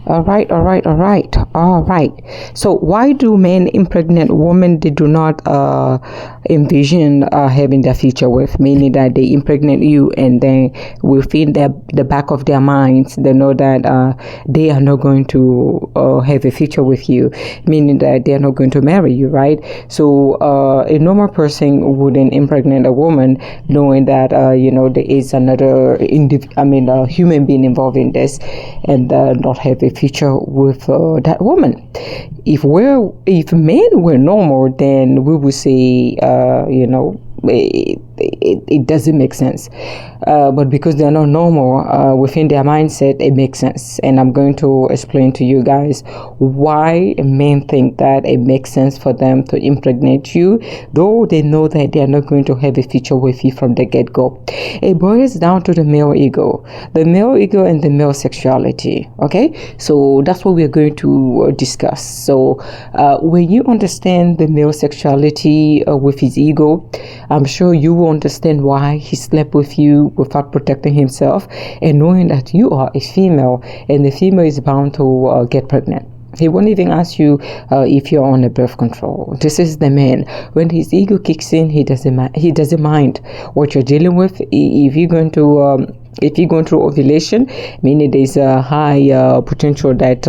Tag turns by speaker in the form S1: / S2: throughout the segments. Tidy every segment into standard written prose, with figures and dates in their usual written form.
S1: All right. So why do men impregnate women they do not envision having their future with? Meaning that they impregnate you and then within the back of their minds, they know that they are not going to have a future with you, meaning that they are not going to marry you, right? So a normal person wouldn't impregnate a woman knowing that, there is another human being involved in this and not have a future with that woman. If men were normal, then we would say, it doesn't make sense. But because they're not normal within their mindset, it makes sense. And I'm going to explain to you guys why men think that it makes sense for them to impregnate you, though they know that they are not going to have a future with you from the get-go. It boils down to the male ego and the male sexuality. Okay, so that's what we're going to discuss. So when you understand the male sexuality with his ego, I'm sure you will understand why he slept with you without protecting himself, and knowing that you are a female and the female is bound to get pregnant. He won't even ask you if you're on a birth control. This is the man. When his ego kicks in, he doesn't mind what you're dealing with. If you're going through ovulation, meaning there's a high potential that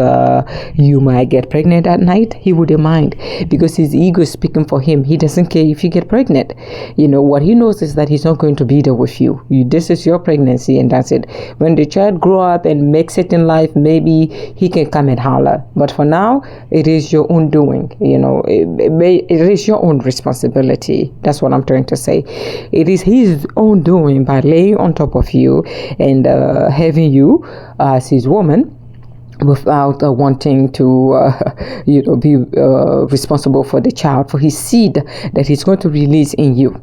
S1: you might get pregnant at night, he wouldn't mind because his ego is speaking for him. He doesn't care if you get pregnant. What he knows is that he's not going to be there with you. This is your pregnancy and that's it. When the child grow up and makes it in life, maybe he can come and holler. But for now, it is your own doing. It is your own responsibility. That's what I'm trying to say. It is his own doing by laying on top of you and having you as his woman without wanting to be responsible for the child, for his seed that he's going to release in you.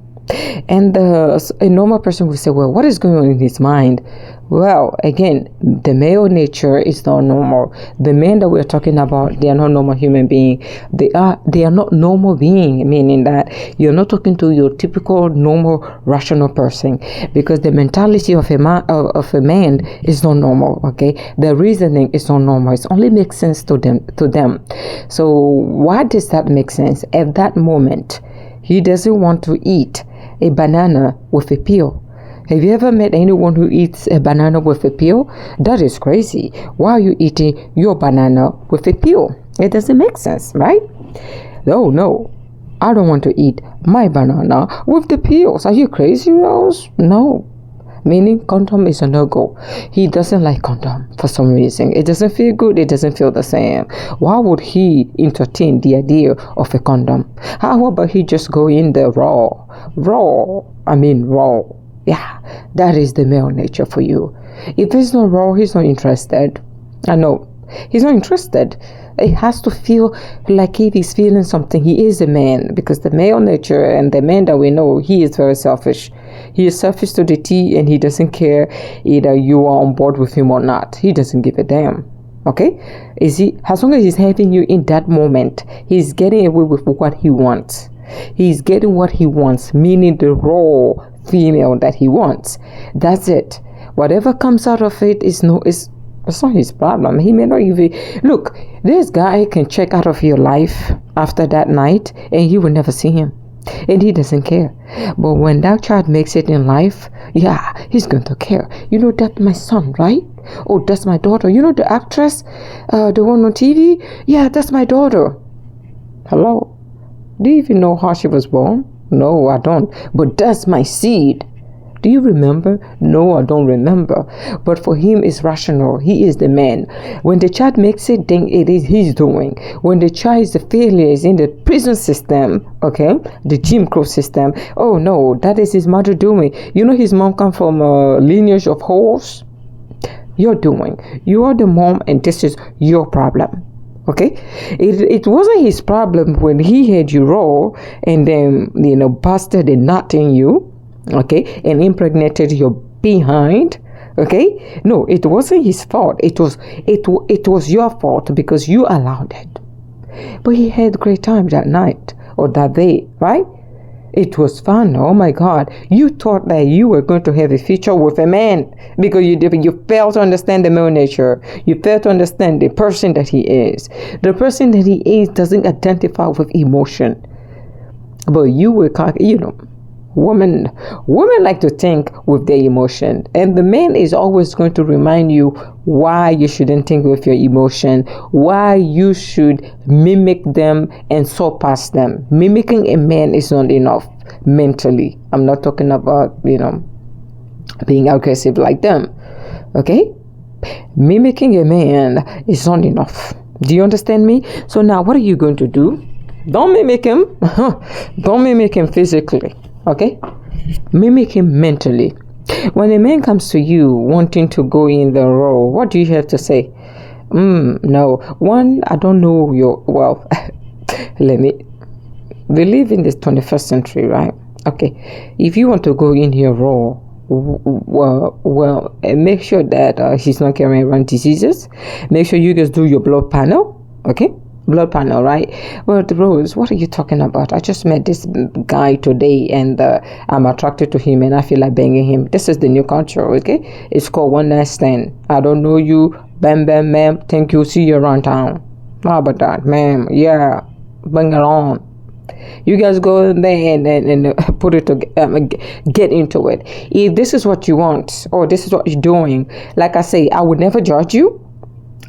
S1: And a normal person will say, well, what is going on in his mind? Well, again, the male nature is not normal. The men that we're talking about, they are not normal human being. They are not normal being, meaning that you're not talking to your typical normal rational person, because the mentality of a man is not normal. Okay, the reasoning is not normal. It only makes sense to them. So why does that make sense? At that moment, he doesn't want to eat a banana with a peel. Have you ever met anyone who eats a banana with a peel? That is crazy. Why are you eating your banana with a peel? It doesn't make sense, right? No, I don't want to eat my banana with the peels. Are you crazy, Rose? No. Meaning condom is a no-go. He doesn't like condom for some reason. It doesn't feel good. It doesn't feel the same. Why would he entertain the idea of a condom? How about he just go in there raw? Yeah, that is the male nature for you. If it's not raw, he's not interested. I know. He's not interested. It has to feel like if he's feeling something, he is a man, because the male nature and the man that we know, he is very selfish. He is selfish to the T, and he doesn't care either you are on board with him or not. He doesn't give a damn. Okay? As long as he's having you in that moment, he's getting away with what he wants. He's getting what he wants, meaning the raw female that he wants. That's it. Whatever comes out of it it's not his problem. He may not even look. This guy can check out of your life after that night, and you will never see him, and he doesn't care. But when that child makes it in life, yeah, he's going to care. That's my son, right? Oh, that's my daughter. The actress, the one on TV. Yeah, that's my daughter. Hello. Do you even know how she was born? No, I don't. But that's my seed. Do you remember? No, I don't remember. But for him, it's rational. He is the man. When the child makes it, then it is his doing. When the child is the failure, is in the prison system, okay, the Jim Crow system, oh no, that is his mother doing. His mom come from a lineage of whores. You're doing. You are the mom, and this is your problem. Okay, it wasn't his problem when he had you raw and then busted a nut in you, okay, and impregnated your behind. Okay, no, it wasn't his fault. It was your fault because you allowed it. But he had a great time that night or that day, right? It was fun. Oh my God. You thought that you were going to have a future with a man because you failed to understand the male nature. You failed to understand the person that he is. The person that he is doesn't identify with emotion. But you were, women like to think with their emotion. And the man is always going to remind you why you shouldn't think with your emotion, why you should mimic them and surpass them. Mimicking a man is not enough mentally. I'm not talking about, being aggressive like them. Okay? Mimicking a man is not enough. Do you understand me? So now what are you going to do? Don't mimic him. Don't mimic him physically. Okay? Mimic him mentally. When a man comes to you wanting to go in the role, what do you have to say? No. One, I don't know we live in this 21st century, right? Okay. If you want to go in your role, make sure that he's not carrying around diseases. Make sure you guys do your blood panel. Okay? Blood panel, right? Well, Rose, what are you talking about? I just met this guy today and I'm attracted to him and I feel like banging him. This is the new culture, okay? It's called one night stand. I don't know you. Bam, bam, ma'am. Thank you. See you around town. How about that, ma'am? Yeah. Bring it on. You guys go in there and put it to get into it. If this is what you want or this is what you're doing, like I say, I would never judge you.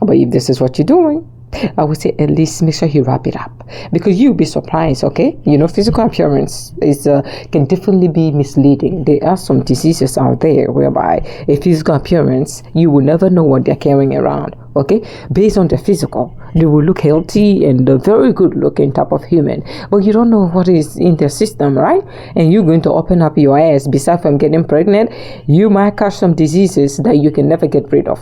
S1: But if this is what you're doing, I would say at least make sure you wrap it up, because you'll be surprised. Okay, physical appearance is can definitely be misleading. There are some diseases out there whereby a physical appearance, you will never know what they're carrying around. Okay, based on the physical, they will look healthy and a very good looking type of human, but you don't know what is in their system, right? And you're going to open up your ass. Besides from getting pregnant, you might catch some diseases that you can never get rid of.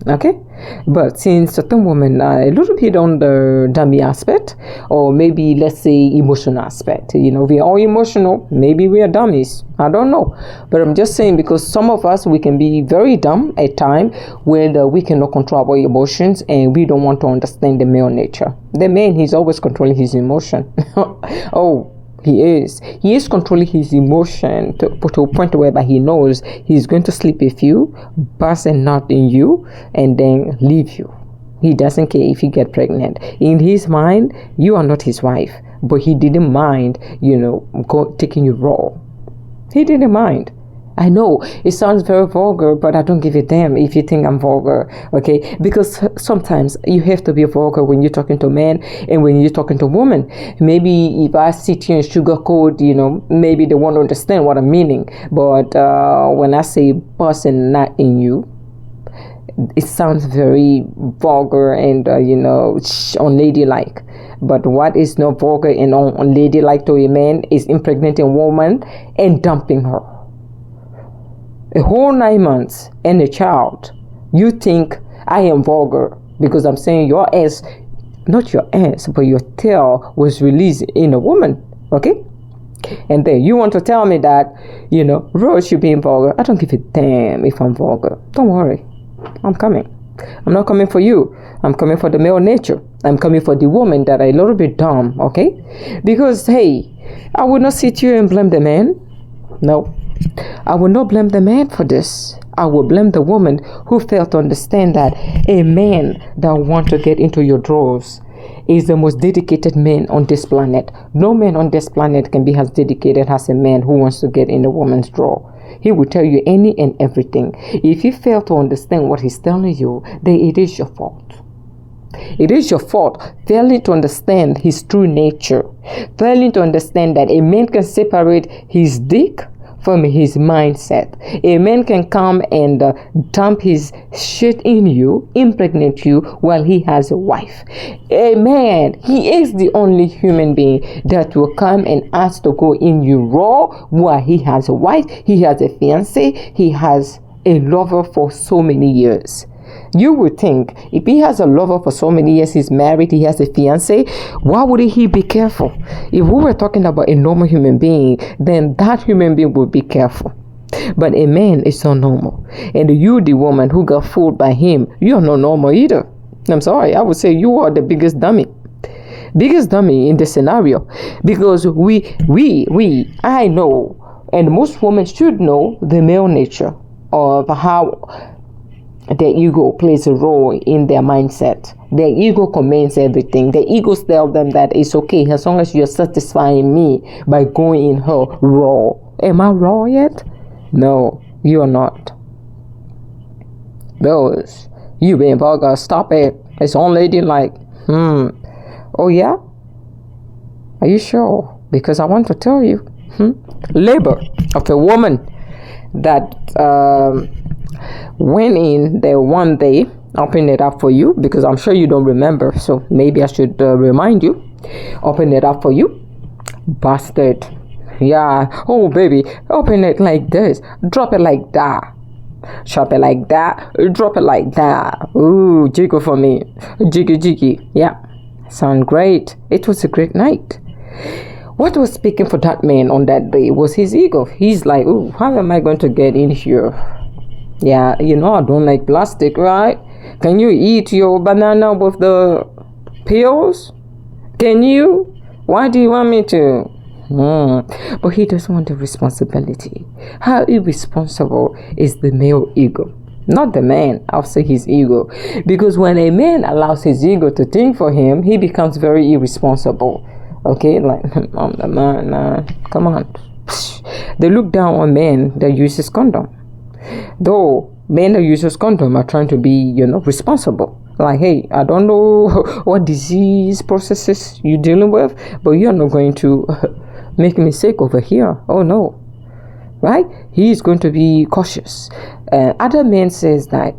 S1: Okay, but since certain women are a little bit on the dummy aspect, or maybe let's say emotional aspect, we are all emotional, maybe we are dummies, I don't know, but I'm just saying, because some of us, we can be very dumb at times where we cannot control our emotions and we don't want to understand the male nature. The man, he's always controlling his emotion. Oh, he is controlling his emotion to a point whereby he knows he's going to sleep with you, bust a nut in you, and then leave you. He doesn't care if you get pregnant. In his mind, you are not his wife, but he didn't mind, taking you raw. He didn't mind. I know it sounds very vulgar, but I don't give a damn if you think I'm vulgar, okay? Because sometimes you have to be vulgar when you're talking to men and when you're talking to women. Maybe if I sit here and sugarcoat, maybe they won't understand what I'm meaning. But when I say bust and not in you, it sounds very vulgar and, unladylike. But what is not vulgar and unladylike to a man is impregnating a woman and dumping her. A whole 9 months and a child. You think I am vulgar because I'm saying your ass, not your ass, but your tail was released in a woman. Okay? And then you want to tell me that, Rose, you're being vulgar. I don't give a damn if I'm vulgar. Don't worry. I'm coming. I'm not coming for you. I'm coming for the male nature. I'm coming for the woman that are a little bit dumb. Okay? Because, hey, I would not sit here and blame the man. No. I will not blame the man for this. I will blame the woman who failed to understand that a man that wants to get into your drawers is the most dedicated man on this planet. No man on this planet can be as dedicated as a man who wants to get in a woman's drawer. He will tell you any and everything. If you fail to understand what he's telling you, then it is your fault. It is your fault failing to understand his true nature, failing to understand that a man can separate his dick from his mindset. A man can come and dump his shit in you, impregnate you while he has a wife. A man, he is the only human being that will come and ask to go in you raw while he has a wife, he has a fiance, he has a lover for so many years. You would think if he has a lover for so many years, he's married, he has a fiance, why would he be careful? If we were talking about a normal human being, then that human being would be careful. But a man is so normal. And you, the woman who got fooled by him, you're not normal either. I'm sorry, I would say you are the biggest dummy. biggest dummy in this scenario, because I know, and most women should know, the male nature of how their ego plays a role in their mindset. Their ego commands everything. Their egos tell them that it's okay as long as you're satisfying me by going in her raw. Am I raw yet? No, you're not. Those, you being vulgar, stop it. It's only like, oh yeah? Are you sure? Because I want to tell you, labor of a woman that went in there one day, open it up for you, because I'm sure you don't remember, so maybe I should remind you. Open it up for you, bastard. Yeah, oh baby, open it like this, drop it like that, chop it like that, drop it like that. Ooh, jiggle for me, jiggy. Yeah, sound great. It was a great night. What was speaking for that man on that day was his ego. He's like, ooh, how am I going to get in here? Yeah, I don't like plastic, right? Can you eat your banana with the peels? Can you? Why do you want me to? But he doesn't want the responsibility. How irresponsible is the male ego? Not the man, I'll say his ego. Because when a man allows his ego to think for him, he becomes very irresponsible. Okay, like, I'm the man, come on. They look down on men that uses condom. Though men that uses condom are trying to be, responsible. Like, hey, I don't know what disease processes you're dealing with, but you're not going to make a mistake over here. Oh no, right? He's going to be cautious. Other men says that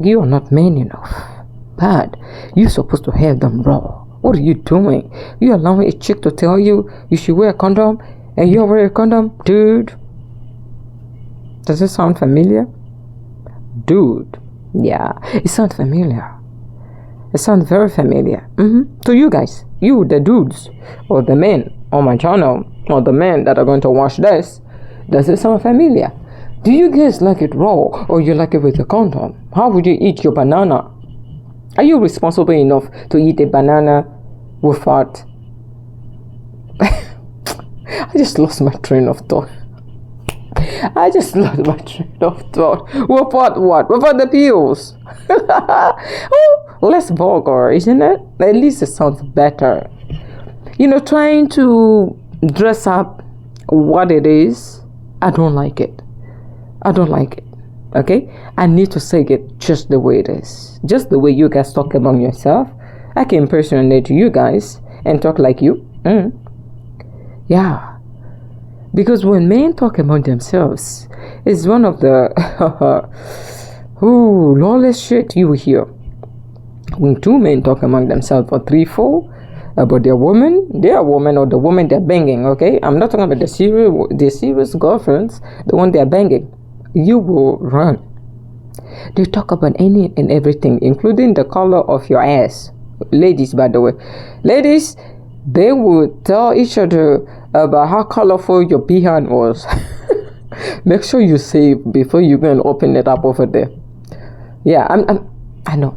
S1: you are not man enough. Bad. You're supposed to have them raw. What are you doing? You allowing a chick to tell you should wear a condom, and you wear a condom, dude? Does it sound familiar? Dude. Yeah, it sounds familiar. It sounds very familiar. To you guys, you, the dudes, or the men on my channel, or the men that are going to watch this, does it sound familiar? Do you guys like it raw, or you like it with a condom? How would you eat your banana? Are you responsible enough to eat a banana without... I just lost my train of thought. Without what? Without the peels. Oh, less vulgar, isn't it? At least it sounds better. Trying to dress up what it is, I don't like it. Okay? I need to say it just the way it is. Just the way you guys talk among yourself. I can impersonate you guys and talk like you. Yeah. Because when men talk among themselves, it's one of the lawless shit you will hear. When two men talk among themselves, or 3, 4, about their woman or the woman they're banging, okay? I'm not talking about the serious girlfriends, the one they're banging. You will run. They talk about any and everything, including the color of your ass. Ladies, by the way. Ladies, they would tell each other about how colorful your behind was. Make sure you save before you go and open it up over there. Yeah, I know.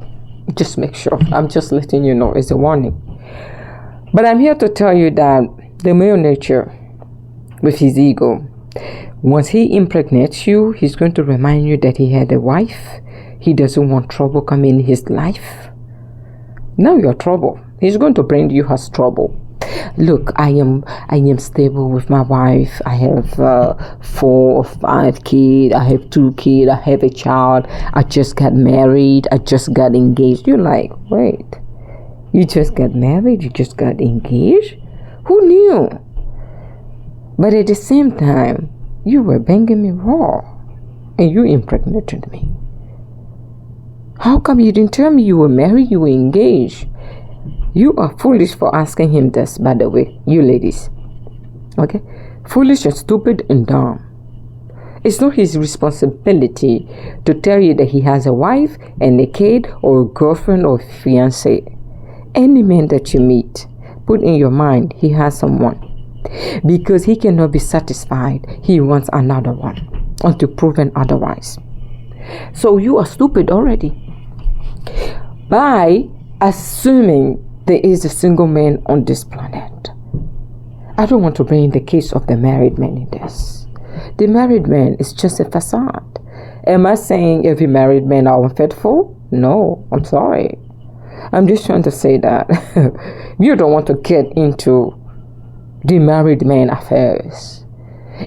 S1: Just make sure. I'm just letting you know. It's a warning. But I'm here to tell you that the male nature, with his ego, once he impregnates you, he's going to remind you that he had a wife. He doesn't want trouble coming in his life. Now you're trouble. He's going to bring you as trouble. Look, I am stable with my wife. I have 4 or 5 kids. I have 2 kids. I have a child. I just got married. I just got engaged. You're like, wait, you just got married? You just got engaged? Who knew? But at the same time, you were banging me raw, and you impregnated me. How come you didn't tell me you were married, you were engaged? You are foolish for asking him this, by the way, you ladies. Okay? Foolish and stupid and dumb. It's not his responsibility to tell you that he has a wife and a kid or a girlfriend or fiancé. Any man that you meet, put in your mind he has someone. Because he cannot be satisfied, he wants another one until proven otherwise. So you are stupid already by assuming there is a single man on this planet. I don't want to bring the case of the married man in this. The married man is just a facade. Am I saying every married man are unfaithful? No, I'm sorry. I'm just trying to say that you don't want to get into the married man affairs.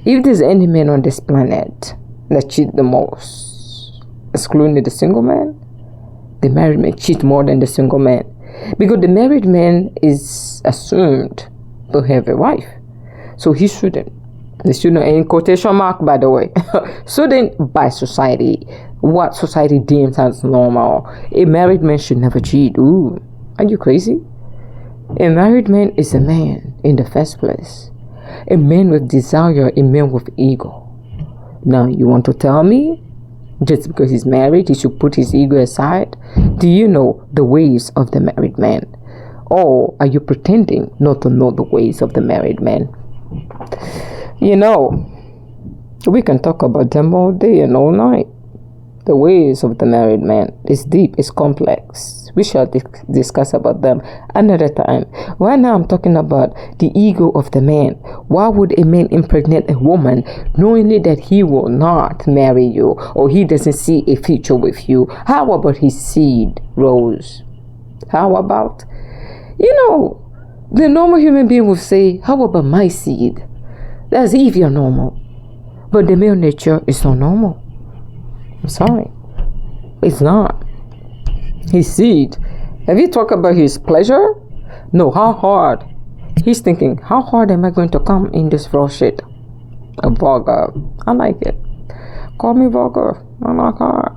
S1: If there's any man on this planet that cheat the most, excluding the single man, the married man cheat more than the single man. Because the married man is assumed to have a wife. So he shouldn't. The shouldn't, in quotation mark, by the way, shouldn't by society, what society deems as normal. A married man should never cheat. Ooh, are you crazy? A married man is a man in the first place. A man with desire, a man with ego. Now, you want to tell me just because he's married, he should put his ego aside? Do you know the ways of the married man? Or are you pretending not to know the ways of the married man? You know, we can talk about them all day and all night. The ways of the married man is deep, it's complex. We shall discuss about them another time. Right now I'm talking about the ego of the man. Why would a man impregnate a woman knowingly that he will not marry you or he doesn't see a future with you? How about his seed, Rose? How about? You know, the normal human being will say, how about my seed? That's if you're normal. But the male nature is not normal. I'm sorry. It's not. His seed. Have you talked about his pleasure? No, how hard? He's thinking, how hard am I going to come in this raw shit? A vulgar. I like it. Call me vulgar. I like hard.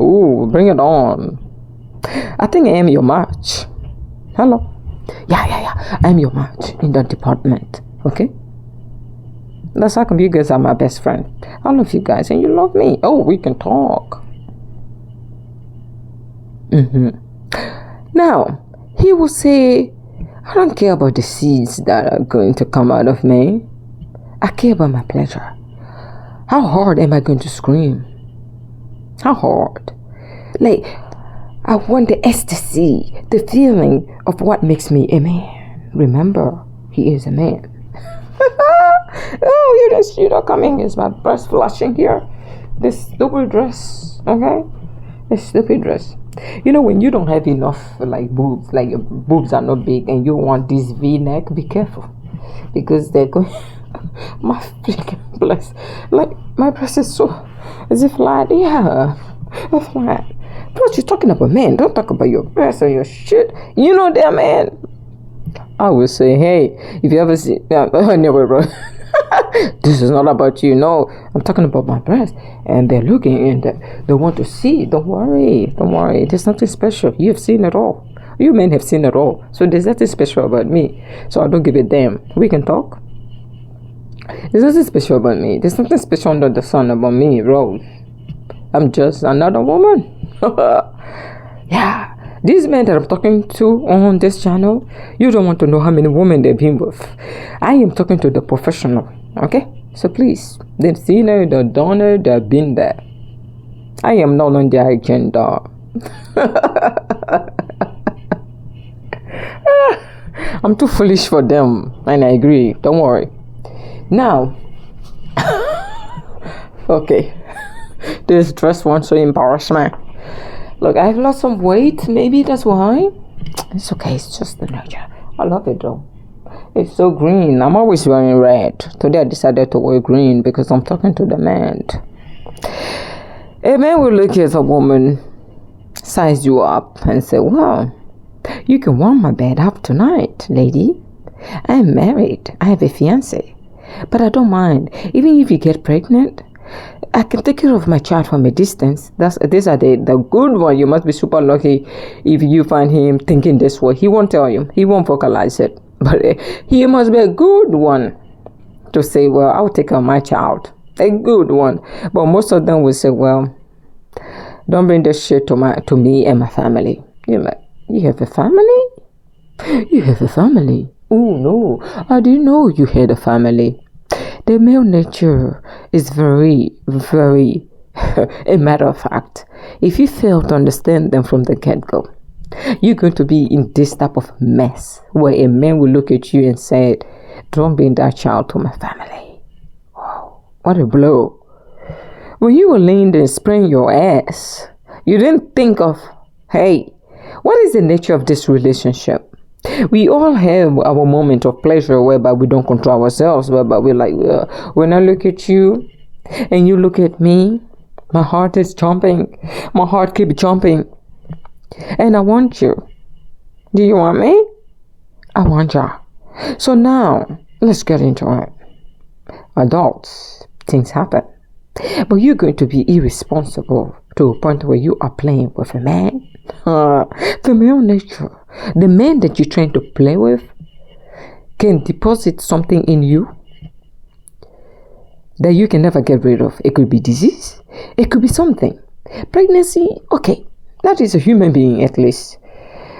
S1: Ooh, bring it on. I think I am your match. Hello. Yeah. I'm your match in that department. Okay? That's how come you guys are my best friend. I love you guys and you love me. Oh, we can talk. Now, he will say, I don't care about the seeds that are going to come out of me. I care about my pleasure. How hard am I going to scream? How hard? Like, I want the ecstasy, the feeling of what makes me a man. Remember, he is a man. Oh, you're not coming. Is my breast flashing here? This stupid dress, okay? This stupid dress. You know, when you don't have enough, like boobs, like your boobs are not big, and you want this V-neck, be careful, because they're going. My freaking breast, like my breast is so, is it flat? Yeah, flat. But you're talking about men. Don't talk about your breast or your shit. You know they're men. I will say, hey, if you ever see, anyway, bro. This is not about you. No, I'm talking about my breast, and they're looking and they want to see. Don't worry. There's nothing special. You have seen it all. You men have seen it all. So there's nothing special about me. So I don't give a damn. We can talk. There's nothing special about me. There's nothing special under the sun about me, Rose. I'm just another woman. Yeah. These men that I'm talking to on this channel, you don't want to know how many women they've been with. I am talking to the professional, okay? So please, they've seen it, they've done it, they've been there. I am not on their agenda. I'm too foolish for them, and I agree. Don't worry. Now, okay, this dress wants to embarrass me. Look, I've lost some weight. Maybe that's why. It's okay. It's just the nature. I love it though. It's so green. I'm always wearing red. Today I decided to wear green because I'm talking to the man. A man will look at a woman, size you up, and say, well, you can warm my bed up tonight, lady. I'm married. I have a fiancé. But I don't mind. Even if you get pregnant, I can take care of my child from a distance. These are the good one. You must be super lucky if you find him thinking this way. He won't tell you. He won't vocalize it. But he must be a good one to say, well, I'll take care of my child. A good one. But most of them will say, well, don't bring this shit to me and my family. You're like, you have a family? You have a family? Oh, no. I didn't know you had a family. The male nature is very, very a matter of fact. If you fail to understand them from the get-go, You're going to be in this type of mess where a man will look at you and say, don't bring that child to my family. Wow, what a blow. When you were laying there spraying your ass, you didn't think of, hey, what is the nature of this relationship? We all have our moment of pleasure whereby we don't control ourselves, whereby we're like, when I look at you and you look at me, my heart is jumping. My heart keeps jumping. And I want you. Do you want me? I want you. So now, let's get into it. Adults, things happen. But you're going to be irresponsible to a point where you are playing with a man. The male nature, the man that you're trying to play with, can deposit something in you that you can never get rid of. It could be disease. It could be something. Pregnancy, okay, that is a human being at least.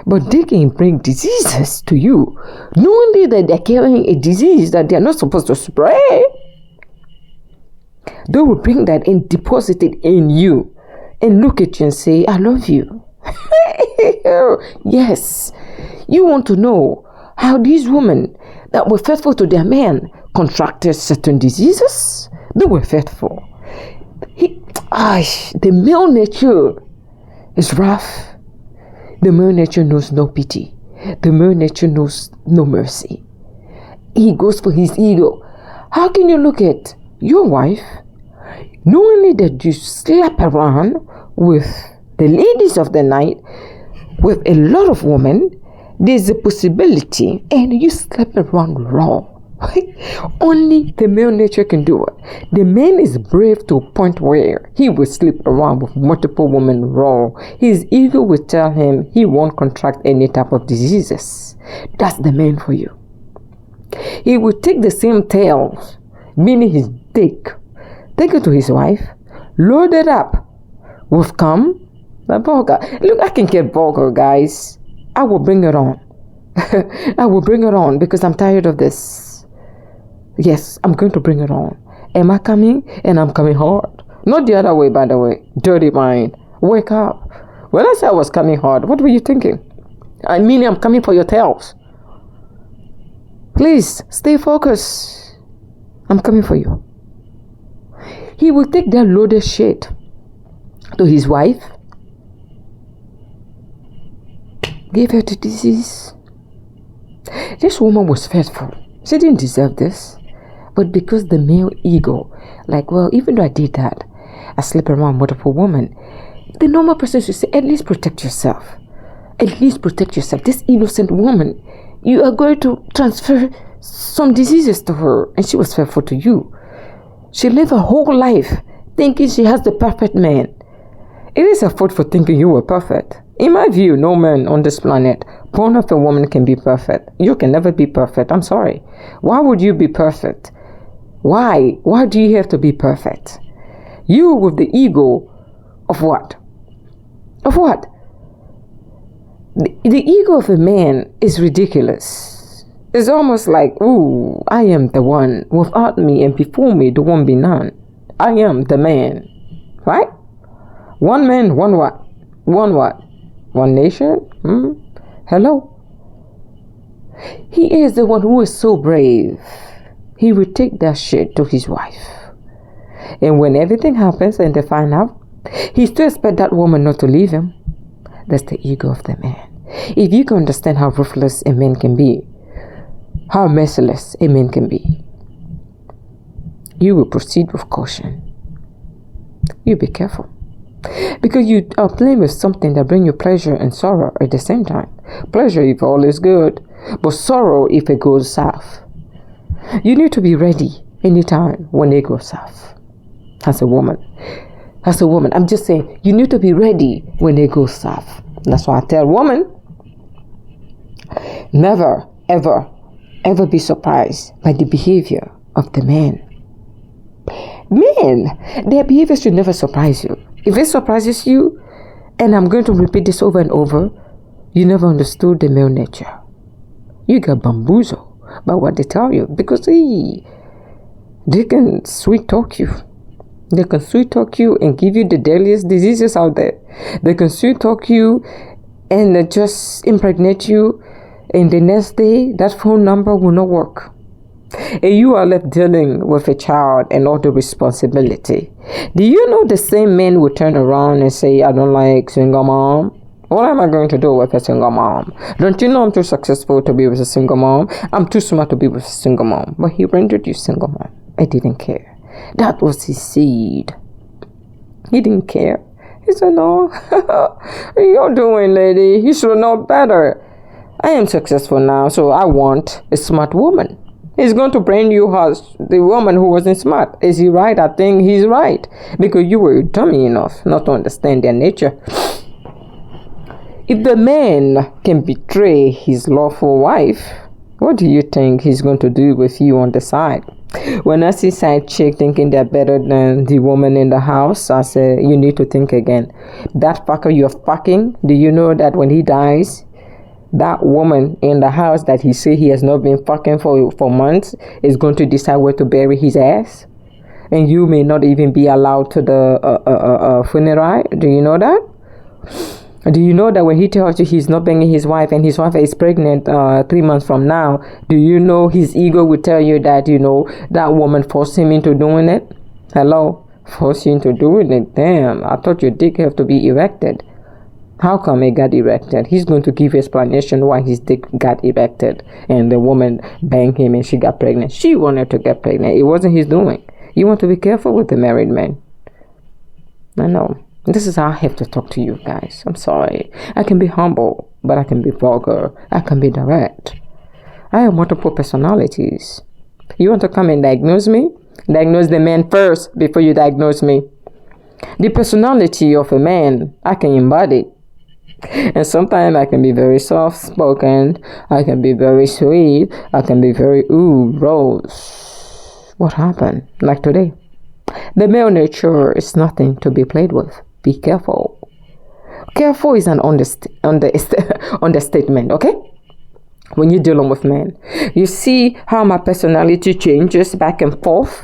S1: But they can bring diseases to you, knowing that they're carrying a disease that they're not supposed to spray. They will bring that and deposit it in you and look at you and say, I love you. Yes. You want to know how these women that were faithful to their man contracted certain diseases? They were faithful. The male nature is rough. The male nature knows no pity. The male nature knows no mercy. He goes for his ego. How can you look at your wife, knowing that you slept around with the ladies of the night, with a lot of women, there's a possibility, and you slept around raw. Only the male nature can do it. The man is brave to a point where he will sleep around with multiple women raw. His ego will tell him he won't contract any type of diseases. That's the man for you. He will take the same tails, meaning his dick, take it to his wife, load it up with cum. Vulgar. Look, I can get vulgar, guys. I will bring it on. I will bring it on because I'm tired of this. Yes, I'm going to bring it on. Am I coming? And I'm coming hard. Not the other way, by the way. Dirty mind. Wake up. When I said I was coming hard, what were you thinking? I mean, I'm coming for your tails. Please, stay focused. I'm coming for you. He will take that loaded shit to his wife, give her the disease. This woman was faithful. She didn't deserve this. But because the male ego, like, well, even though I did that, I slept around multiple women, the normal person should say, at least protect yourself. At least protect yourself. This innocent woman, you are going to transfer some diseases to her. And she was faithful to you. She lived her whole life thinking she has the perfect man. It is a fault for thinking you were perfect. In my view, no man on this planet, born of a woman, can be perfect. You can never be perfect. I'm sorry. Why would you be perfect? Why? Why do you have to be perfect? You with the ego of what? Of what? The ego of a man is ridiculous. It's almost like, ooh, I am the one. Without me and before me, there won't be none. I am the man. Right? One man, one what? One what? One nation? Hello? He is the one who is so brave. He will take that shit to his wife. And when everything happens and they find out, he still expects that woman not to leave him. That's the ego of the man. If you can understand how ruthless a man can be, how merciless a man can be, you will proceed with caution. You be careful. Because you are playing with something that brings you pleasure and sorrow at the same time. Pleasure if all is good, but sorrow if it goes south. You need to be ready anytime when it goes south. As a woman, I'm just saying, you need to be ready when it goes south. That's why I tell women, never, ever, ever be surprised by the behavior of the man. Men, their behavior should never surprise you. If it surprises you, and I'm going to repeat this over and over, you never understood the male nature. You got bamboozled by what they tell you, because they can sweet talk you. They can sweet talk you and give you the deadliest diseases out there. They can sweet talk you and just impregnate you, and the next day that phone number will not work. And you are left dealing with a child and all the responsibility. Do you know the same men will turn around and say, I don't like single mom? What am I going to do with a single mom? Don't you know I'm too successful to be with a single mom? I'm too smart to be with a single mom. But he rendered you single mom. I didn't care. That was his seed. He didn't care. He said, no, what are you doing, lady? You should know better. I am successful now, so I want a smart woman. He's going to bring you as the woman who wasn't smart. Is he right? I think he's right. Because you were dummy enough not to understand their nature. If the man can betray his lawful wife, what do you think he's going to do with you on the side? When I see side chick thinking they're better than the woman in the house, I say, you need to think again. That fucker you're fucking, do you know that when he dies, that woman in the house that he say he has not been fucking for months is going to decide where to bury his ass? And you may not even be allowed to the funeral. Do you know that? Do you know that when he tells you he's not banging his wife and his wife is pregnant 3 months from now, do you know his ego will tell you that, you know, that woman forced him into doing it? Hello? Forced you into doing it? Damn, I thought your dick have to be erected. How come it got erected? He's going to give explanation why his dick got erected and the woman banged him and she got pregnant. She wanted to get pregnant. It wasn't his doing. You want to be careful with the married man. I know. This is how I have to talk to you guys. I'm sorry. I can be humble, but I can be vulgar. I can be direct. I have multiple personalities. You want to come and diagnose me? Diagnose the man first before you diagnose me. The personality of a man, I can embody. And sometimes I can be very soft-spoken. I can be very sweet. I can be very, ooh, rose. What happened? Like today. The male nature is nothing to be played with. Be careful. Careful is an understatement, okay? When you're dealing with men. You see how my personality changes back and forth?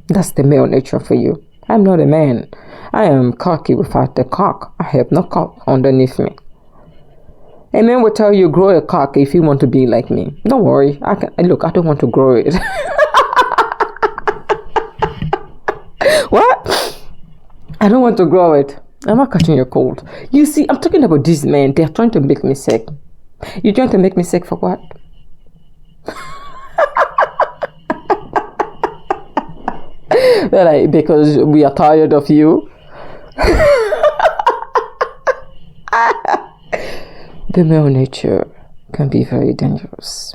S1: That's the male nature for you. I'm not a man. I am cocky without the cock. I have no cock underneath me. A man will tell you, grow a cock if you want to be like me. Don't worry. Look, I don't want to grow it. What? I don't want to grow it. I'm not catching your cold. You see, I'm talking about these men. They're trying to make me sick. You're trying to make me sick for what? Like, because we are tired of you. The male nature can be very dangerous.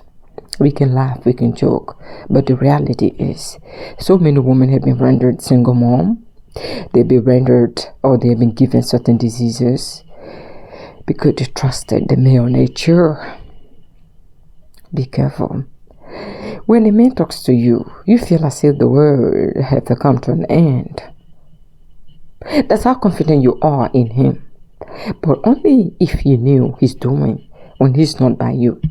S1: We can laugh, we can joke, but the reality is, so many women have been rendered single mom. They've been rendered, or they've been given certain diseases because they trusted the male nature. Be careful. When a man talks to you, you feel as if the world has come to an end. That's how confident you are in him. But only if you knew he's doing when he's not by you.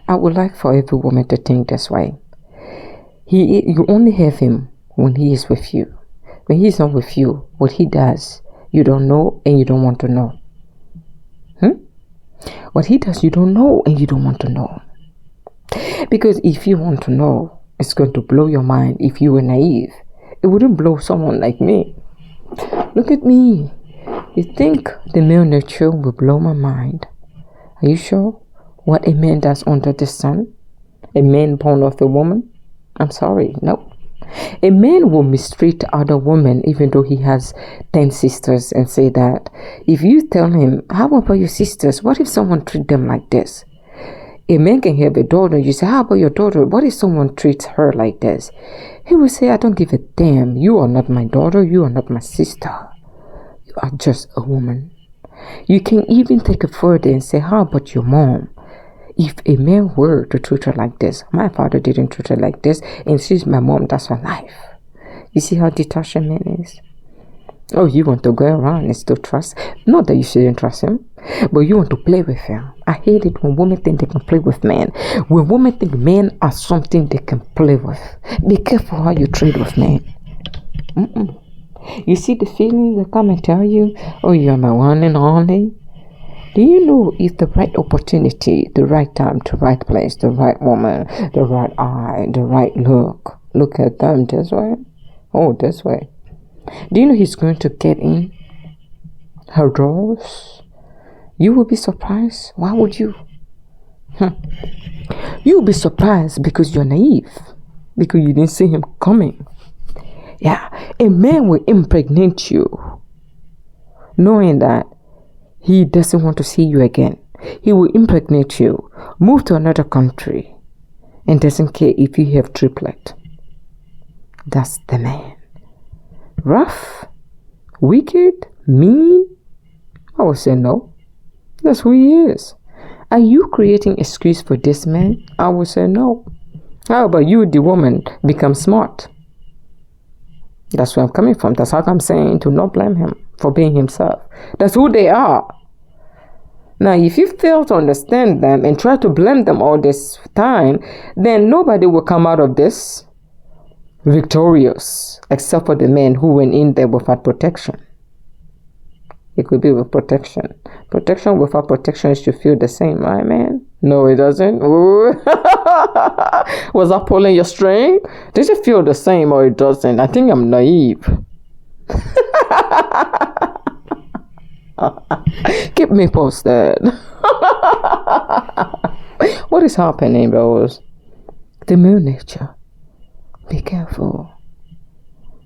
S1: I would like for every woman to think this way. You only have him when he is with you. When he's not with you, what he does, you don't know and you don't want to know. What he does, you don't know and you don't want to know. Because if you want to know, it's going to blow your mind. If you were naive, it wouldn't blow someone like me. Look at me. You think the male nature will blow my mind? Are you sure? What a man does under the sun? A man born of a woman? I'm sorry, no. A man will mistreat other women even though he has 10 sisters and say that. If you tell him, how about your sisters? What if someone treat them like this? A man can have a daughter. You say, how about your daughter? What if someone treats her like this? He will say, I don't give a damn. You are not my daughter. You are not my sister. You are just a woman. You can even take it further and say, how about your mom? If a man were to treat her like this, my father didn't treat her like this, and she's my mom, that's her life. You see how detached a man is? Oh, you want to go around and still trust? Not that you shouldn't trust him, but you want to play with him. I hate it when women think they can play with men. When women think men are something they can play with. Be careful how you trade with men. You see the feelings that come and tell you, oh, you're my one and only. Do you know if the right opportunity, the right time, the right place, the right woman, the right eye, the right look at them this way? Oh, this way. Do you know he's going to get in her drawers? You will be surprised. Why would you? You'll be surprised because you're naive. Because you didn't see him coming. Yeah, a man will impregnate you, knowing that he doesn't want to see you again. He will impregnate you, move to another country, and doesn't care if you have triplet. That's the man. Rough, wicked, mean? I would say no. That's who he is. Are you creating excuse for this man? I would say no. How about you, the woman, become smart? That's where I'm coming from. That's how I'm saying to not blame him for being himself. That's who they are. Now, if you fail to understand them and try to blame them all this time, then nobody will come out of this victorious, except for the men who went in there without protection. It could be with protection. Protection without protection should feel the same, right, man? No, it doesn't. Was I pulling your string? Does it feel the same or it doesn't? I think I'm naive. Keep me posted. What is happening, bros? The male nature. Be careful.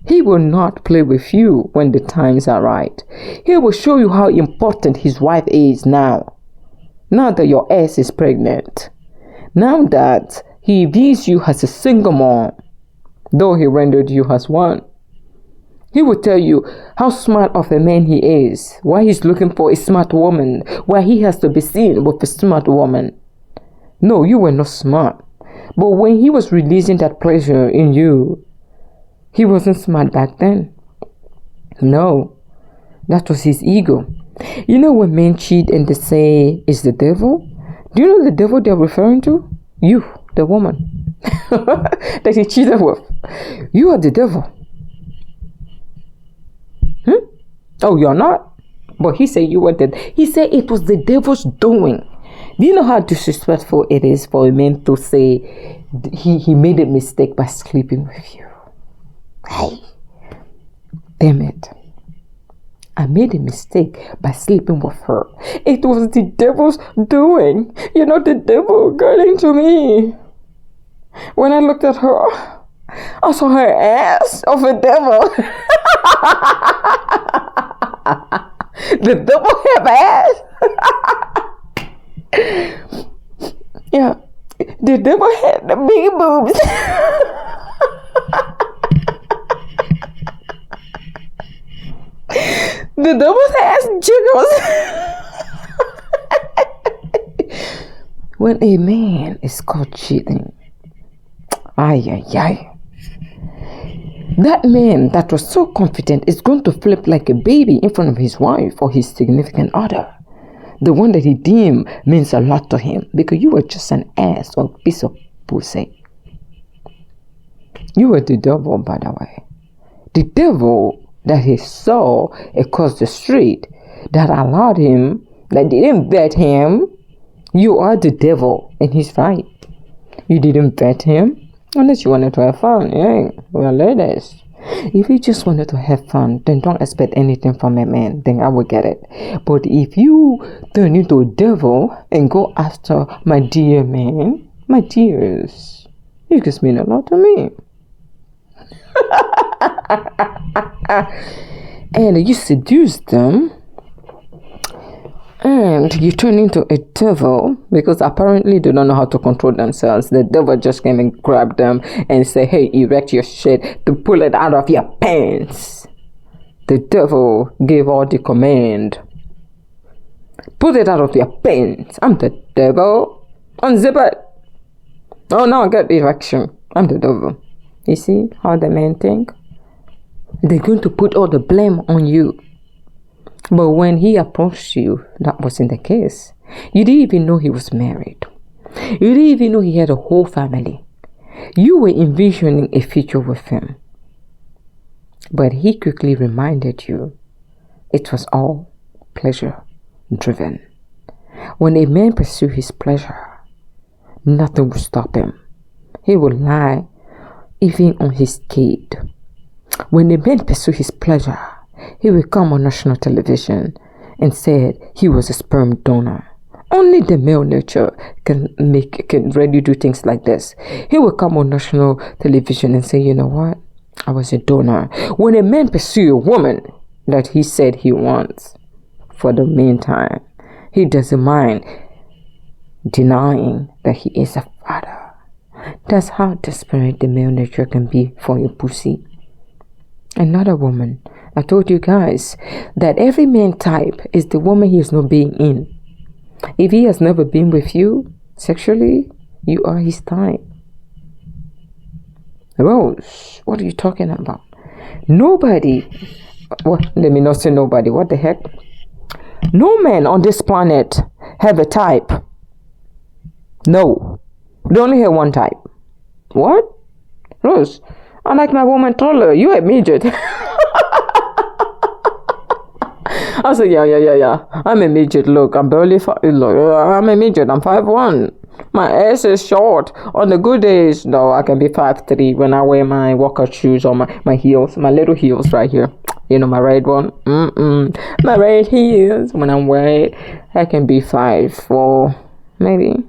S1: He will not play with you when the times are right. He will show you how important his wife is now. Now that your ass is pregnant. Now that he views you as a single mom, though he rendered you as one. He will tell you how smart of a man he is, why he's looking for a smart woman, why he has to be seen with a smart woman. No, you were not smart. But when he was releasing that pleasure in you, he wasn't smart back then. No, that was his ego. You know when men cheat and they say it's the devil? Do you know the devil they're referring to? You, the woman that he cheated with. You are the devil. Oh, you're not? But he said you were dead. He said it was the devil's doing. Do you know how disrespectful it is for a man to say he made a mistake by sleeping with you? Hey, damn it. I made a mistake by sleeping with her. It was the devil's doing. You know, the devil got into me. When I looked at her, I saw her ass of a devil. The devil have ass. Yeah, the devil had the big boobs. The devil's ass jiggles. When a man is caught cheating, that man that was so confident is going to flip like a baby in front of his wife or his significant other. The one that he deemed means a lot to him because you were just an ass or piece of pussy. You were the devil, by the way. The devil that he saw across the street that allowed him, that didn't vet him. You are the devil, and he's right. You didn't vet him unless you wanted to have fun. Yeah, well, ladies, if you just wanted to have fun, then don't expect anything from a man. Then I will get it. But if you turn into a devil and go after my dear man, my dears, you just mean a lot to me. And you seduce them and you turn into a devil because apparently they don't know how to control themselves. The devil just came and grabbed them and said, hey, erect your shit to pull it out of your pants. The devil gave all the command. Pull it out of your pants. I'm the devil. Unzip it. Oh, now I get erection. I'm the devil. You see how the men think? They're going to put all the blame on you. But when he approached you, that wasn't the case. You didn't even know he was married. You didn't even know he had a whole family. You were envisioning a future with him. But he quickly reminded you it was all pleasure driven. When a man pursues his pleasure, nothing will stop him. He will lie even on his kid. When a man pursues his pleasure, he will come on national television and said he was a sperm donor. Only the male nature can really do things like this. He will come on national television and say, you know what? I was a donor. When a man pursues a woman that he said he wants, for the meantime, he doesn't mind denying that he is a father. That's how desperate the male nature can be for a pussy. Another woman, I told you guys that every man type is the woman he is not being in. If he has never been with you sexually, you are his type. Rose, what are you talking about? Nobody, well, let me not say nobody, what the heck? No man on this planet have a type. No, they only have one type. What? Rose, I like my woman taller. You a midget. I said, yeah. I'm a midget. Look, I'm barely I'm a midget. I'm 5'1". My ass is short. On the good days, though, I can be 5'3" when I wear my workout shoes or my heels, my little heels right here. You know, my red one. My red heels. When I'm wearing, I can be 5'4", maybe.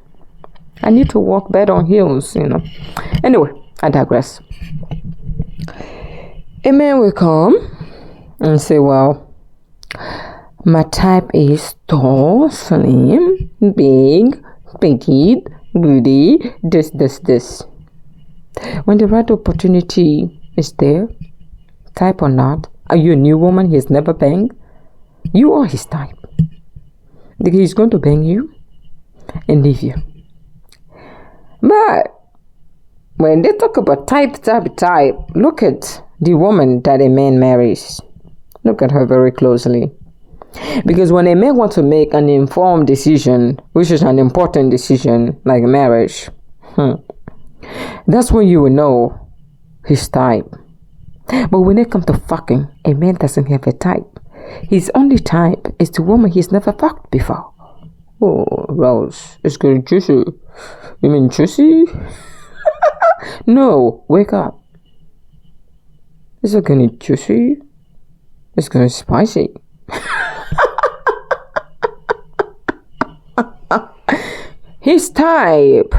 S1: I need to walk better on heels, you know. Anyway, I digress. A man will come and say, well, my type is tall, slim, big, petite, goody, this. When the right opportunity is there, type or not, are you a new woman he has never banged? You are his type. He's going to bang you and leave you. But when they talk about type, look at the woman that a man marries. Look at her very closely. Because when a man wants to make an informed decision, which is an important decision, like marriage, that's when you will know his type. But when it comes to fucking, a man doesn't have a type. His only type is the woman he's never fucked before. Oh, Rose, it's getting juicy. You mean juicy? No, wake up. It's not getting juicy. It's getting spicy. His type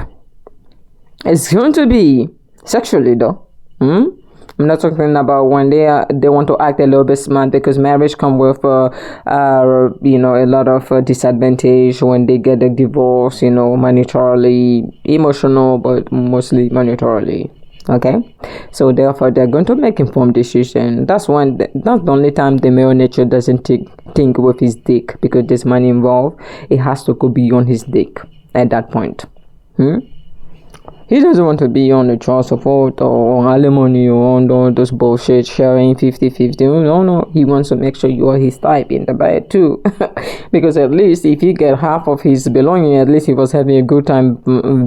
S1: is going to be sexually, though. I'm not talking about when they want to act a little bit smart, because marriage comes with a lot of disadvantage when they get a divorce, monetarily, emotional, but mostly monetarily. Okay, so therefore they're going to make informed decision. That's the only time the male nature doesn't think with his dick, because there's money involved. It has to go beyond his dick at that point. He doesn't want to be on the child support or alimony or on all those bullshit sharing 50-50. No. He wants to make sure you are his type in the bed too. Because at least if you get half of his belonging, at least he was having a good time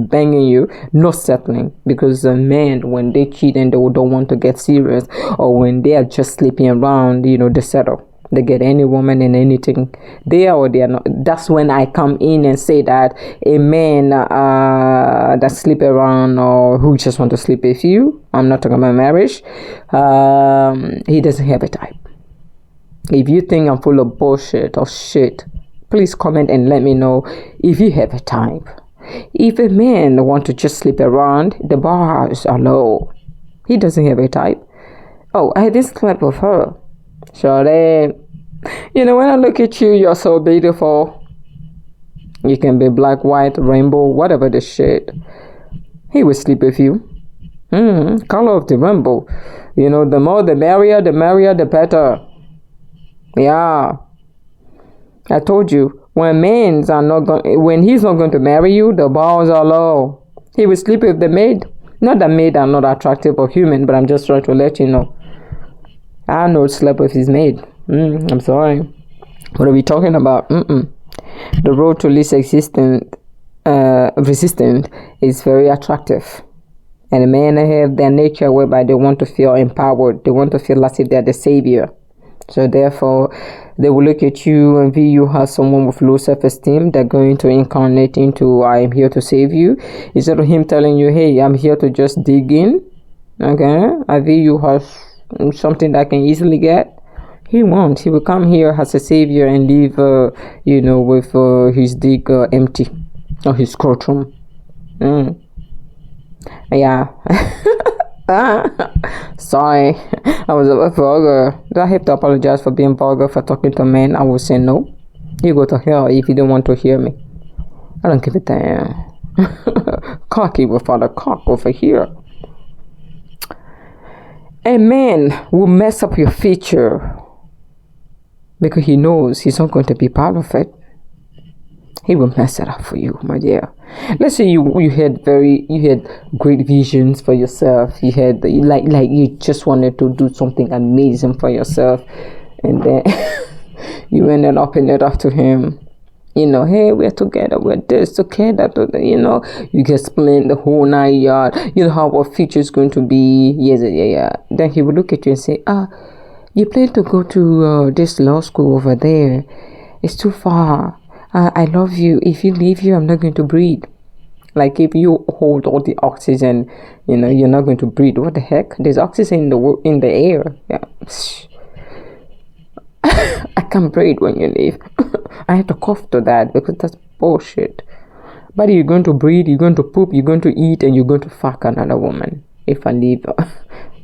S1: banging you, not settling. Because men, when they cheat and they don't want to get serious, or when they are just sleeping around, they settle. They get any woman and anything there or they are not. That's when I come in and say that a man that sleep around or who just want to sleep with you, I'm not talking about marriage, he doesn't have a type. If you think I'm full of bullshit or shit, please comment and let me know if you have a type. If a man want to just sleep around, the bars are low. He doesn't have a type. Oh, I didn't sleep with her. Shorty, when I look at you, you're so beautiful. You can be black, white, rainbow, whatever the shit. He will sleep with you. Color of the rainbow. The more the merrier, the better. Yeah. I told you, when he's not going to marry you, the bars are low. He will sleep with the maid. Not that maid are not attractive or human, but I'm just trying to let you know. Arnold slept with his maid. I'm sorry. What are we talking about? The road to least resistant is very attractive. And the men have their nature whereby they want to feel empowered. They want to feel as if they're the savior. So therefore, They will look at you and view you as someone with low self-esteem. They're going to incarnate into I am here to save you. Instead of him telling you, hey, I'm here to just dig in. Okay, I view you as something that I can easily get. He won't. He will come here as a savior and leave, with his dick empty, or his scrotum. Yeah. Sorry, I was a vulgar. Do I have to apologize for being vulgar for talking to men? I will say no. You go to hell if you don't want to hear me. I don't give a damn. Cocky without a cock over here. A man will mess up your future because he knows he's not going to be part of it. He will mess it up for you, my dear. Let's say you had great visions for yourself. You had like you just wanted to do something amazing for yourself, and then you ended up in it up to him. Hey, we're together, we're this together. You can explain the whole 9 yards. You know how our future is going to be. Yeah. Then he will look at you and say, you plan to go to this law school over there. It's too far. I love you. If you leave here, I'm not going to breathe. Like if you hold all the oxygen, you're not going to breathe. What the heck? There's oxygen in the air. Yeah. I can't breathe when you leave. I have to cough to that because that's bullshit. But you're going to breathe, you're going to poop, you're going to eat, and you're going to fuck another woman if I leave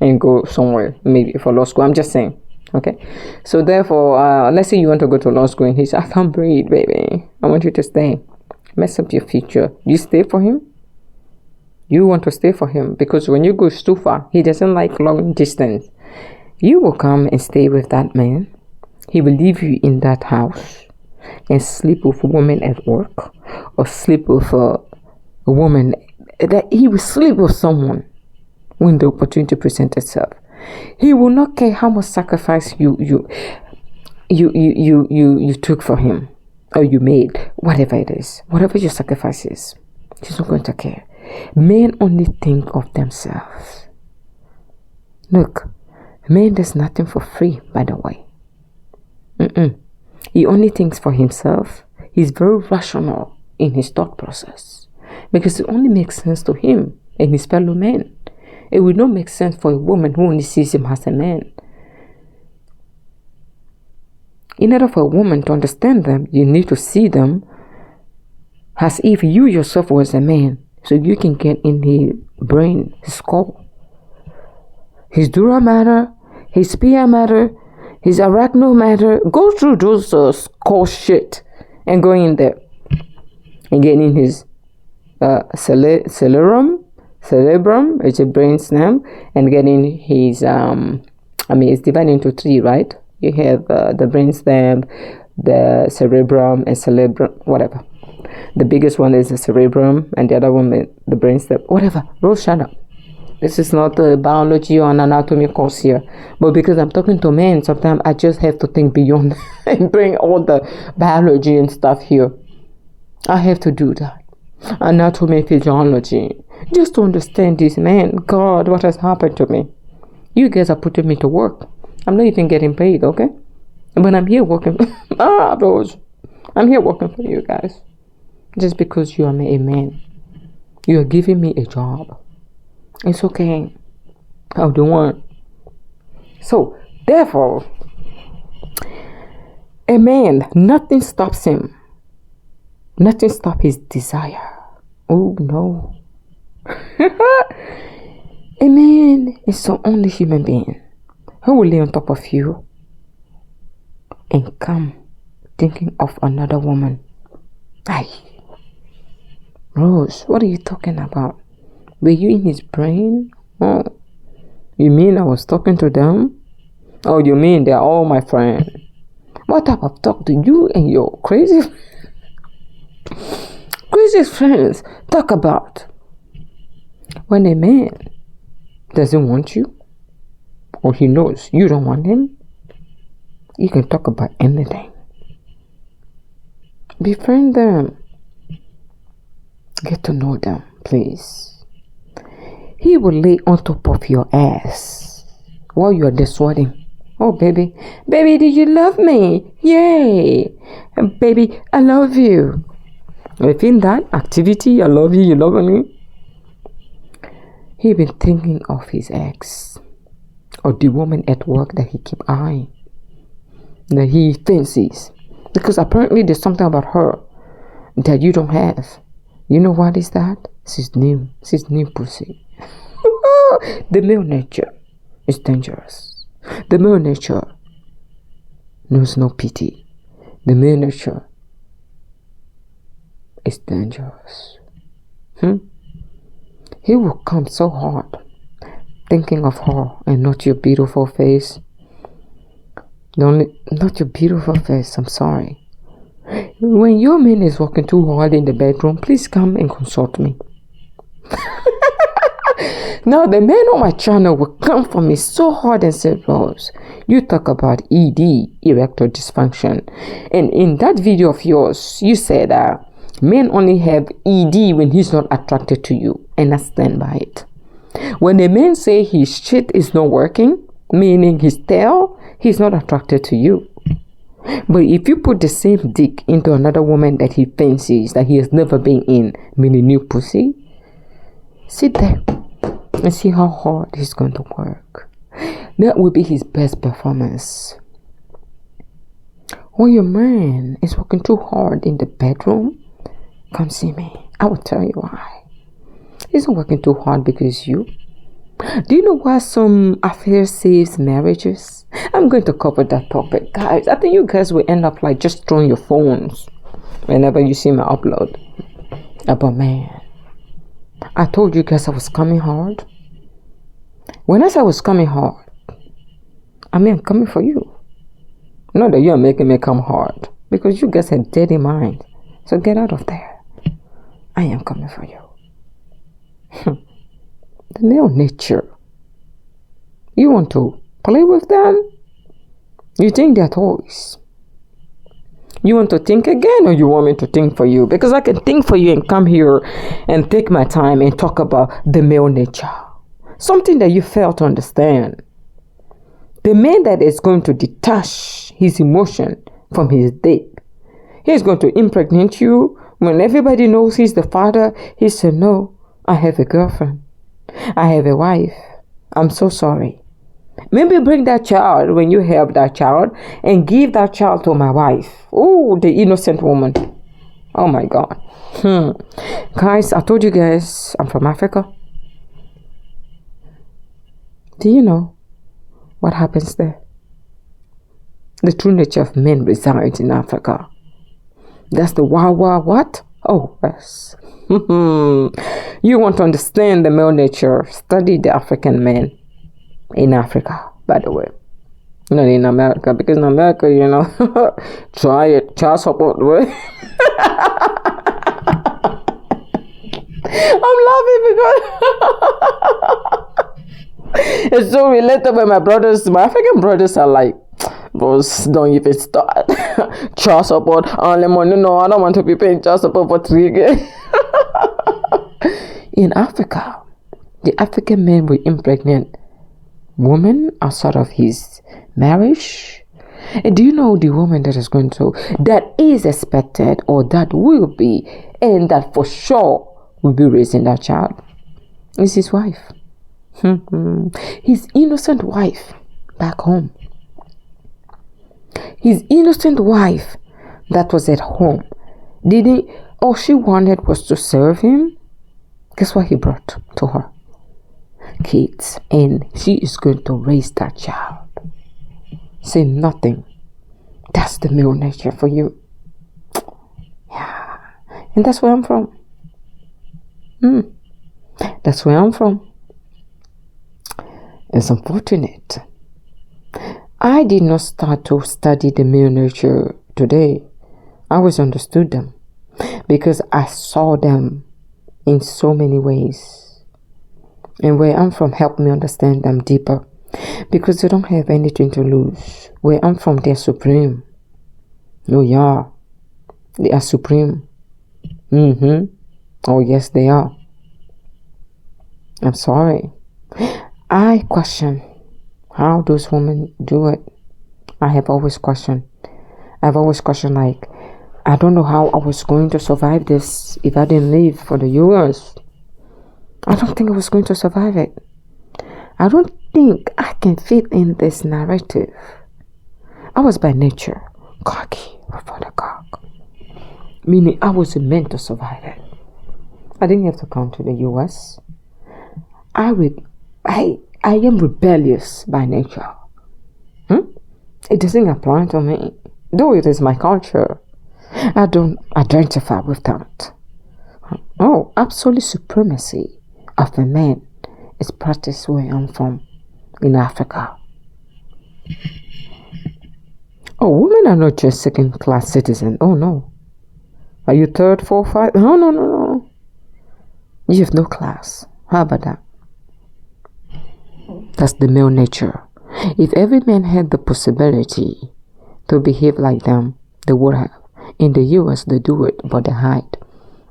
S1: and go somewhere, maybe for law school. I'm just saying. Okay, so therefore, let's say you want to go to law school and he says, I can't breathe, baby. I want you to stay. Mess up your future. You stay for him? You want to stay for him because when you go too far, he doesn't like long distance. You will come and stay with that man. He will leave you in that house and sleep with a woman at work or sleep with a woman. That he will sleep with someone when the opportunity presents itself. He will not care how much sacrifice you took for him or you made, whatever it is, whatever your sacrifice is. He's not going to care. Men only think of themselves. Look, man does nothing for free, by the way. He only thinks for himself. He's very rational in his thought process because it only makes sense to him and his fellow men. It will not make sense for a woman who only sees him as a man. In order for a woman to understand them, you need to see them as if you yourself was a man, so you can get in his brain, his skull. His dura matter, his pia matter, his arachno matter. Go through those skull shit and go in there and get in his cerebrum, it's a brain stem, and get in his it's divided into 3, right? You have the brain stem, the cerebrum, and cerebrum, whatever. The biggest one is the cerebrum, and the other one is the brain stem, whatever. Rose, shut up. This is not a biology or an anatomy course here. But because I'm talking to men, sometimes I just have to think beyond and bring all the biology and stuff here. I have to do that. Anatomy, physiology. Just to understand this man. God, what has happened to me? You guys are putting me to work. I'm not even getting paid, okay? But I'm here working. Rose. I'm here working for you guys. Just because you are a man. You are giving me a job. It's okay. I'll do one. So, therefore, a man, nothing stops him. Nothing stops his desire. Oh, no. A man is the only human being who will lay on top of you and come thinking of another woman. Aye. Rose, what are you talking about? Were you in his brain? Oh, you mean I was talking to them? Oh, you mean they're all my friends? What type of talk do you and your crazy friends talk about? When a man doesn't want you, or he knows you don't want him, you can talk about anything. Befriend them. Get to know them, please. He will lay on top of your ass while you are there sweating. Oh, baby, baby, do you love me? Yay! Baby, I love you. Within that activity, I love you, you love me, he been thinking of his ex or the woman at work that he keep eyeing, that he fancies, because apparently there's something about her that you don't have. You know what is that? She's new pussy. The male nature is dangerous. The male nature knows no pity. The male nature is dangerous. He will come so hard thinking of her and not your beautiful face. Not your beautiful face, I'm sorry. When your man is working too hard in the bedroom, please come and consult me. Now the men on my channel will come for me so hard and say, Rose, you talk about ED, erectile dysfunction. And in that video of yours, you said that men only have ED when he's not attracted to you. And I stand by it. When a man say his shit is not working, meaning his tail, he's not attracted to you. But if you put the same dick into another woman that he fancies, that he has never been in, meaning new pussy, sit there and see how hard he's going to work. That will be his best performance. When your man is working too hard in the bedroom, come see me. I will tell you why. He's not working too hard because you. Do you know why some affair saves marriages? I'm going to cover that topic, guys. I think you guys will end up like just throwing your phones whenever you see my upload. But man, I told you guys I was coming hard. When I say I was coming hard, I mean I'm coming for you. Not that you're making me come hard, because you guys have dirty mind. So get out of there. I am coming for you. The male nature. You want to play with them? You think they're toys. You want to think again, or you want me to think for you? Because I can think for you and come here and take my time and talk about the male nature. Something that you fail to understand. The man that is going to detach his emotion from his dick. He's going to impregnate you. When everybody knows he's the father, he said, no, I have a girlfriend. I have a wife. I'm so sorry. Maybe bring that child when you have that child and give that child to my wife. Oh, the innocent woman. Oh my God. Guys, I told you guys I'm from Africa. Do you know what happens there? The true nature of men resides in Africa. That's the what? Oh, yes. You want to understand the male nature, study the African men in Africa, by the way. Not in America, because in America, you know, try it, child support, way. I'm laughing because it's so relatable. My African brothers are like, boss, don't even start. Child support, only money. No, I don't want to be paying child support for 3 years. In Africa, the African man will impregnate woman outside of his marriage. And do you know the woman that is expected, or that will be, and that for sure will be raising that child, is his wife. His innocent wife back home. His innocent wife that was at home. All she wanted was to serve him. Guess what he brought to her? Kids. And she is going to raise that child. Say nothing. That's the male nature for you. Yeah. And that's where I'm from. That's where I'm from. It's unfortunate. I did not start to study the male nature today. I always understood them because I saw them in so many ways. And where I'm from helped me understand them deeper, because they don't have anything to lose. Where I'm from, they're supreme. Oh yeah, they are supreme. Oh yes, they are. I'm sorry. I question how those women do it. I have always questioned. I've always questioned, like, I don't know how I was going to survive this if I didn't leave for the US. I don't think I was going to survive it. I don't think I can fit in this narrative. I was by nature cocky before the cock, meaning I was meant to survive it. I didn't have to come to the US. I am rebellious by nature. It doesn't apply to me, though it is my culture. I don't identify with that. Oh, absolute supremacy of a man is practiced where I'm from, in Africa. Oh, women are not just second-class citizens. Oh, no. Are you third, fourth, five? No. You have no class. How about that? That's the male nature. If every man had the possibility to behave like them, they would have. In the US, they do it, but they hide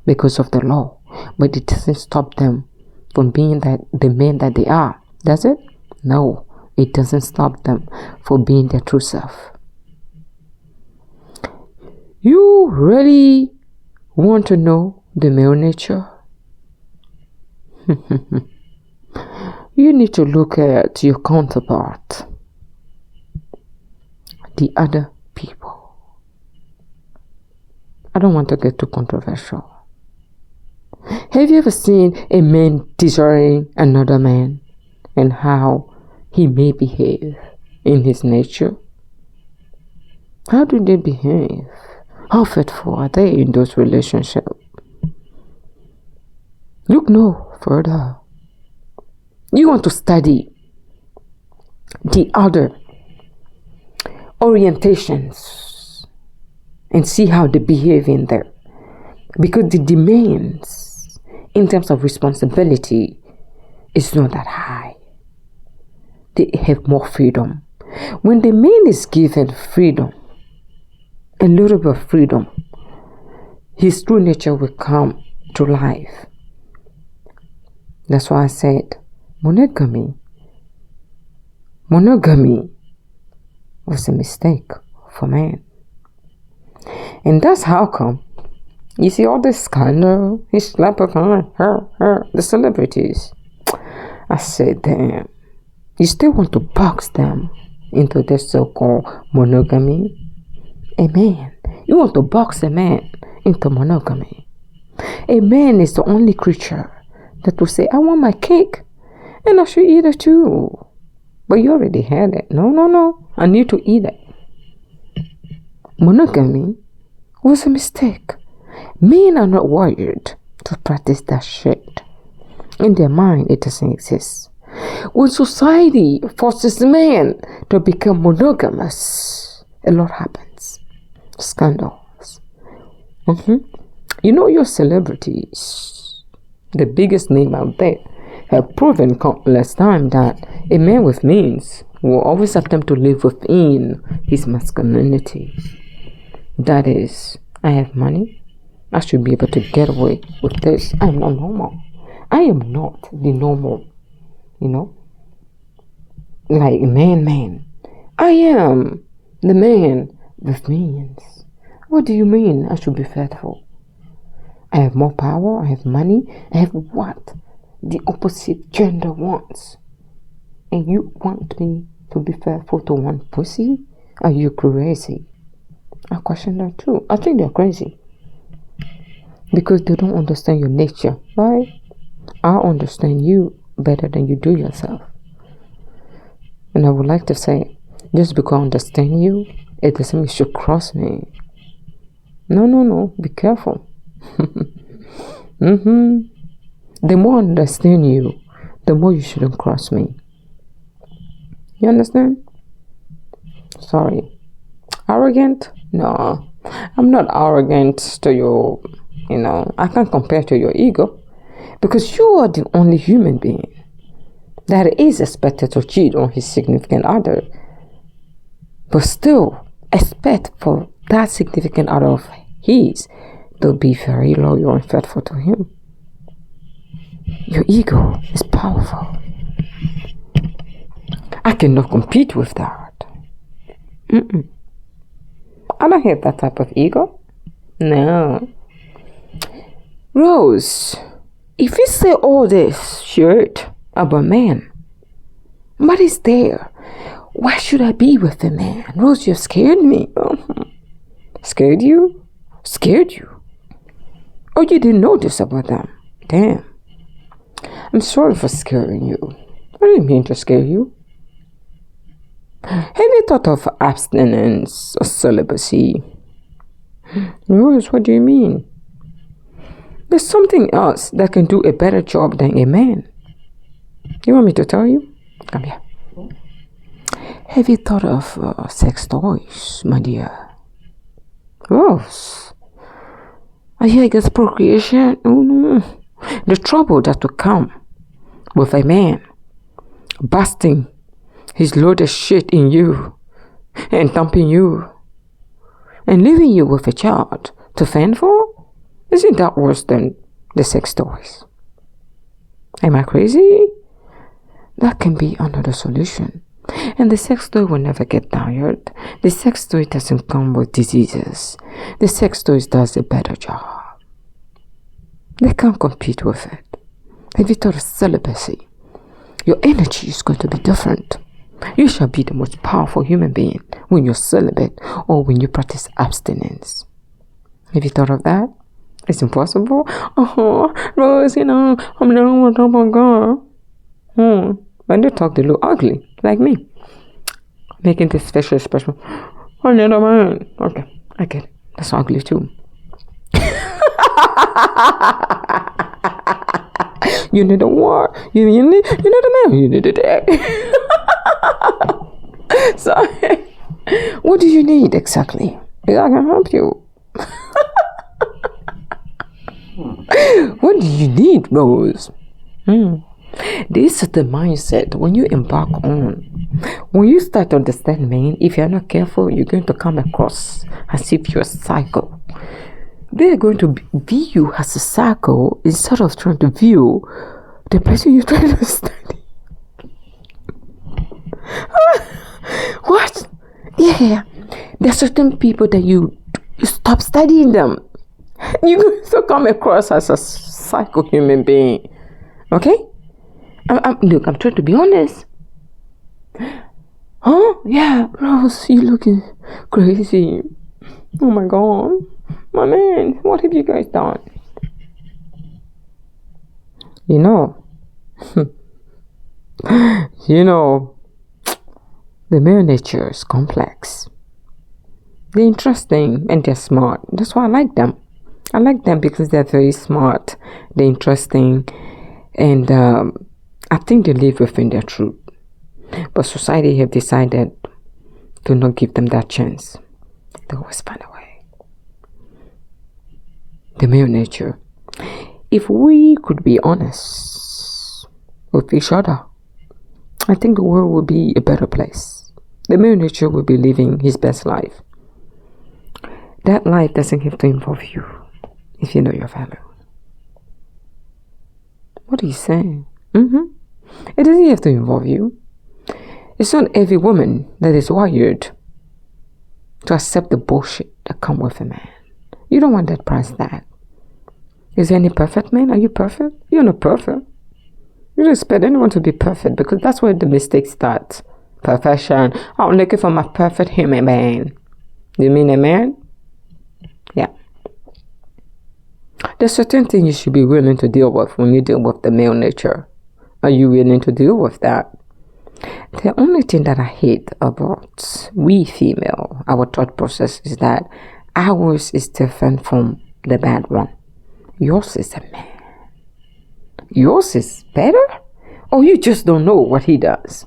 S1: because of the law. But it doesn't stop them from being the men that they are, does it? No, it doesn't stop them from being their true self. You really want to know the male nature? You need to look at your counterpart, the other people. I don't want to get too controversial. Have you ever seen a man desiring another man and how he may behave in his nature? How do they behave? How faithful are they in those relationships? Look no further. You want to study the other orientations and see how they behave in there. Because the demands in terms of responsibility is not that high. They have more freedom. When the man is given freedom, a little bit of freedom, his true nature will come to life. That's why I said monogamy was a mistake for man. And that's how come you see all this scandal, he slapped her, the celebrities. I said, damn, you still want to box them into this so-called monogamy? A man, you want to box a man into monogamy? A man is the only creature that will say, I want my cake and I should eat it too. But you already had it. No, I need to eat it. Monogamy was a mistake. Men are not wired to practice that shit. In their mind, it doesn't exist. When society forces men to become monogamous, a lot happens. Scandals. You know, your celebrities, the biggest name out there, have proven countless times that a man with means will always attempt to live within his masculinity. That is, I have money, I should be able to get away with this. I am not normal. I am not the normal, like man. I am the man with means. What do you mean I should be faithful? I have more power, I have money, I have what the opposite gender wants. And you want me to be faithful to one pussy? Are you crazy? I question that too. I think they're crazy. Because they don't understand your nature, right? I understand you better than you do yourself. And I would like to say, just because I understand you, it doesn't mean you should cross me. No, be careful. The more I understand you, the more you shouldn't cross me. You understand? Sorry. Arrogant? No, I'm not arrogant to your, I can't compare to your ego. Because you are the only human being that is expected to cheat on his significant other. But still expect for that significant other of his to be very loyal and faithful to him. Your ego is powerful. I cannot compete with that. Mm-mm. I don't have that type of ego. No. Rose, if you say all this shit about man, what is there? Why should I be with a man? Rose, you scared me. Scared you? Scared you? Oh, you didn't know this about them. Damn. I'm sorry for scaring you. I didn't mean to scare you. Have you thought of abstinence or celibacy? Rose, what do you mean? There's something else that can do a better job than a man. You want me to tell you? Come here. Have you thought of sex toys, my dear? Rose, are you against procreation? Oh no. The trouble that will come with a man busting his loaded shit in you and dumping you and leaving you with a child to fend for? Isn't that worse than the sex toys? Am I crazy? That can be another solution. And the sex toy will never get tired. The sex toy doesn't come with diseases. The sex toy does a better job. They can't compete with it. If you thought of celibacy, your energy is going to be different. You shall be the most powerful human being when you're celibate or when you practice abstinence. Have you thought of that? It's impossible. Oh, Rose, I'm done with my girl. When they talk, they look ugly, like me. Making this special expression. I need a man. Okay, I get it. That's ugly too. You need a what? You need a man. You need a dad. So, what do you need exactly? I can help you. What do you need, Rose? This is the mindset when you embark on. When you start to understand, man, if you're not careful, you're going to come across as if you're a psycho. They're going to view you as a psycho instead of trying to view the person you're trying to study. What? Yeah. There's certain people that you stop studying them. You're going to come across as a psycho human being. Okay? Look, I'm trying to be honest. Huh? Yeah, Rose, you're looking crazy. Oh my God. My man, what have you guys done? You know, the male nature is complex. They're interesting and they're smart. That's why I like them. I like them because they're very smart. They're interesting. And I think they live within their truth. But society have decided to not give them that chance. They always find a way. The male nature. If we could be honest with each other, I think the world would be a better place. The male nature will be living his best life. That life doesn't have to involve you if you know your value. What are you saying? It doesn't have to involve you. It's not every woman that is wired to accept the bullshit that comes with a man. You don't want that price tag. Is there any perfect man? Are you perfect? You're not perfect. You don't expect anyone to be perfect because that's where the mistake starts. Perfection. I'm looking for my perfect human being. You mean a man? Yeah. There's certain things you should be willing to deal with when you deal with the male nature. Are you willing to deal with that? The only thing that I hate about we female, our thought process is that ours is different from the bad one. Yours is a man. Yours is better? Or you just don't know what he does.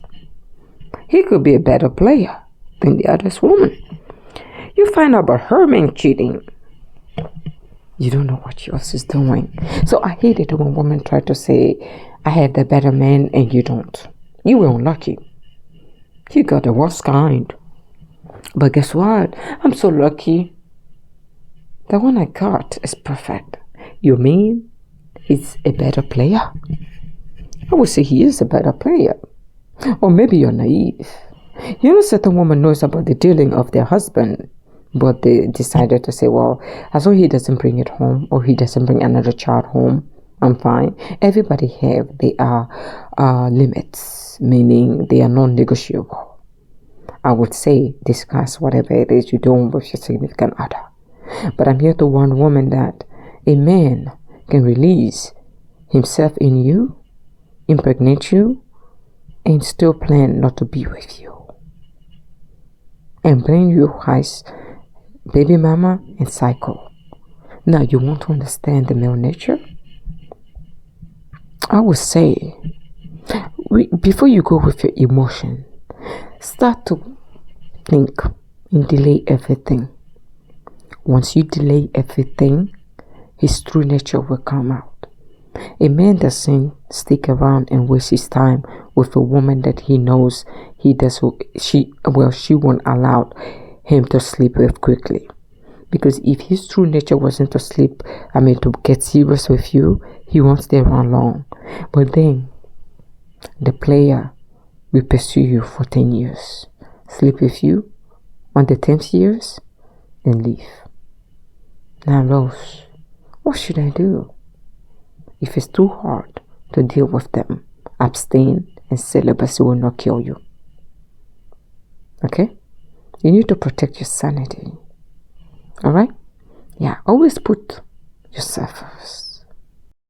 S1: He could be a better player than the other woman. You find out about her man cheating. You don't know what yours is doing. So I hate it when women try to say, I have the better man and you don't. You were unlucky. You got the worst kind. But guess what? I'm so lucky. The one I got is perfect. You mean he's a better player? I would say he is a better player. Or maybe you're naive. You know, certain woman knows about the dealing of their husband, but they decided to say, well, as long as he doesn't bring it home or he doesn't bring another child home, I'm fine. Everybody have their limits, meaning they are non-negotiable. I would say discuss whatever it is you're doing with your significant other. But I'm here to warn women that a man can release himself in you, impregnate you, and still plan not to be with you. And bring you as baby mama and cycle. Now, you want to understand the male nature? I would say, before you go with your emotion, start to think and delay everything. Once you delay everything, his true nature will come out. A man doesn't stick around and waste his time with a woman that he knows she won't allow him to sleep with quickly. Because if his true nature wasn't to get serious with you, he won't stay around long. But then the player will pursue you for 10 years, sleep with you on the 10th years, and leave. Now, Rose, what should I do? If it's too hard to deal with them, abstain, and celibacy will not kill you. Okay? You need to protect your sanity. Alright? Yeah, always put yourself first.